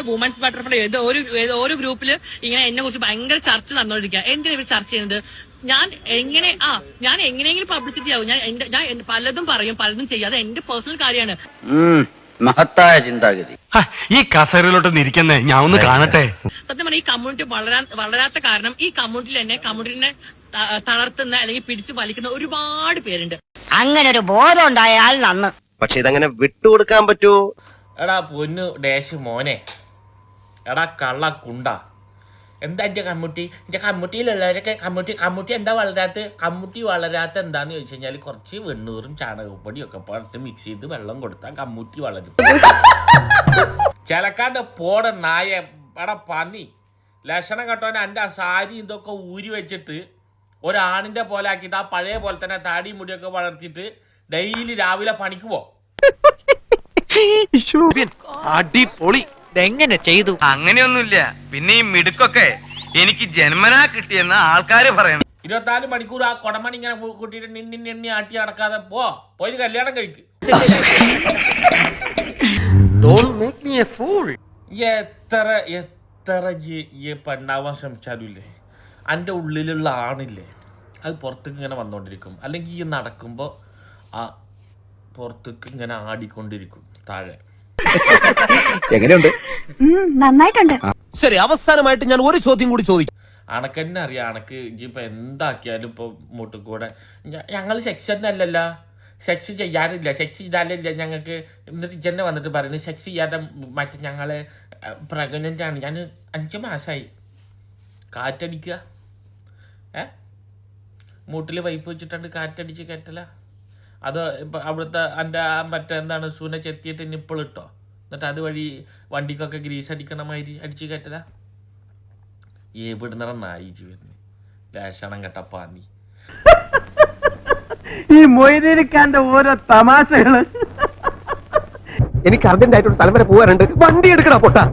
Women's butterfly ഓരോ ഗ്രൂപ്പില് ഇങ്ങനെ എന്നെ കുറിച്ച് ഭയങ്കര ചർച്ച നടന്നുകൊണ്ടിരിക്കുക. എന്തിനാ ഇവർ ചർച്ച ചെയ്യുന്നത്? ഞാൻ എങ്ങനെയെങ്കിലും പബ്ലിസിറ്റി ആവും. ഞാൻ പലതും പറയും, പലതും ചെയ്യാതെ എന്റെ പേഴ്സണൽ കാര്യമാണ്. മഹത്തായ ചിന്താഗതി. ഈ കസേരയിലോട്ടൊന്ന് ഇരിക്കുന്നേ, ഞാൻ ഒന്ന് കാണട്ടെ. സത്യം പറഞ്ഞാൽ ഈ കമ്മ്യൂണിറ്റി വളരാത്ത കാരണം ഈ കമ്മ്യൂണിറ്റിനെ തളർത്തുന്ന അല്ലെങ്കിൽ പിടിച്ചു വലിക്കുന്ന ഒരുപാട് പേരുണ്ട്. അങ്ങനെ ഒരു ബോധം ഉണ്ടായാൽ നന്ന്. പക്ഷെ ഇതങ്ങനെ വിട്ടുകൊടുക്കാൻ പറ്റുമോ? എടാ പൊന്നു ഡേഷ് മോനെ, എടാ കള്ള കുണ്ട, എന്താ എൻ്റെ കമ്മ്യൂണിറ്റിയിലുള്ളവരൊക്കെ കമ്മ്യൂണിറ്റി എന്താ വളരാത്ത എന്താന്ന് ചോദിച്ചു കഴിഞ്ഞാൽ കുറച്ച് വെണ്ണൂറും ചാണകപ്പൊടിയും ഒക്കെ പാട്ട് മിക്സ് ചെയ്ത് വെള്ളം കൊടുത്താൽ കമ്മ്യൂണിറ്റി വളരും. ചിലക്കാണ്ട് പോട നായ, എടാ പന്നി, ലക്ഷണം കെട്ടോനെ എൻ്റെ ആ സാരി ഇതൊക്കെ ഊരി വെച്ചിട്ട് ഒരാണിന്റെ പോലെ ആക്കിയിട്ട് ആ പഴയ പോലെ തന്നെ താടി മുടിയൊക്കെ വളർത്തിയിട്ട് ഡെയിലി രാവിലെ പണിക്ക് പോ. അടിപൊളി. എങ്ങനെ ചെയ്തു? അങ്ങനെയൊന്നുമില്ല. പിന്നെ ഈ മിടുക്കൊക്കെ എനിക്ക് ജന്മനാ കിട്ടിയെന്ന് ആൾക്കാര് പറയണം. 24 മണിക്കൂർ ആ കൊടമണി ഇങ്ങനെ കൂട്ടിയിട്ട് നിന്നെ ആട്ടി അടക്കാതെ പോയി കല്യാണം കഴിക്ക്. എത്ര പെണ്ണാവാൻ ശ്രമിച്ചാലും ഇല്ലേ, എൻ്റെ ഉള്ളിലുള്ള ആണില്ലേ അത് പുറത്തേക്ക് ഇങ്ങനെ വന്നോണ്ടിരിക്കും. അല്ലെങ്കിൽ ഈ നടക്കുമ്പോ ആ പുറത്തേക്ക് ഇങ്ങനെ ആടിക്കൊണ്ടിരിക്കും താഴെ. എങ്ങനെയുണ്ട്? നന്നായിട്ടുണ്ട്. ശരി, അവസാനമായിട്ട് ഞാൻ ഒരു ചോദ്യം കൂടി ചോദിക്കും. അണക്കെന്നെ അറിയാം, അണക്ക് ഇപ്പൊ എന്താക്കിയാലും ഇപ്പൊ മൂട്ടിൽ കൂടെ ഞങ്ങൾ സെക്സ് തന്നെ അല്ലല്ലോ, സെക്സ് ചെയ്യാറില്ല, സെക്സ് ചെയ്താലില്ല ഞങ്ങൾക്ക്. എന്നിട്ട് ഇജന്നെ വന്നിട്ട് പറയുന്നത് സെക്സ് ചെയ്യാതെ മറ്റേ ഞങ്ങള് പ്രഗ്നന്റ് ആണ്. ഞാൻ 5 മാസമായി. കാറ്റടിക്കുക, മൂട്ടിൽ പൈപ്പ് വെച്ചിട്ടുണ്ട് കാറ്റടിച്ച് കയറ്റല. അത് ഇപ്പൊ അവിടുത്തെ എൻ്റെ മറ്റേ എന്താണ് സൂന ചെത്തിയിട്ട് നിപ്പിൾ ഇട്ടോ, എന്നിട്ട് അതുവഴി വണ്ടിക്കൊക്കെ ഗ്രീസ് അടിക്കണ മാതിരി അടിച്ച് കയറ്റല. എവിടുന്നറ നായി വരുന്നു ലേശണം കേട്ട പാന്നി. ഈ മൊയ്തീനിക്കാന്റെ ഓരോ തമാശകള്. എനിക്ക് അർജന്റായിട്ട് ഒരു സ്ഥലം വരെ പോകാനുണ്ട്. വണ്ടി എടുക്കണ പൊട്ടാ.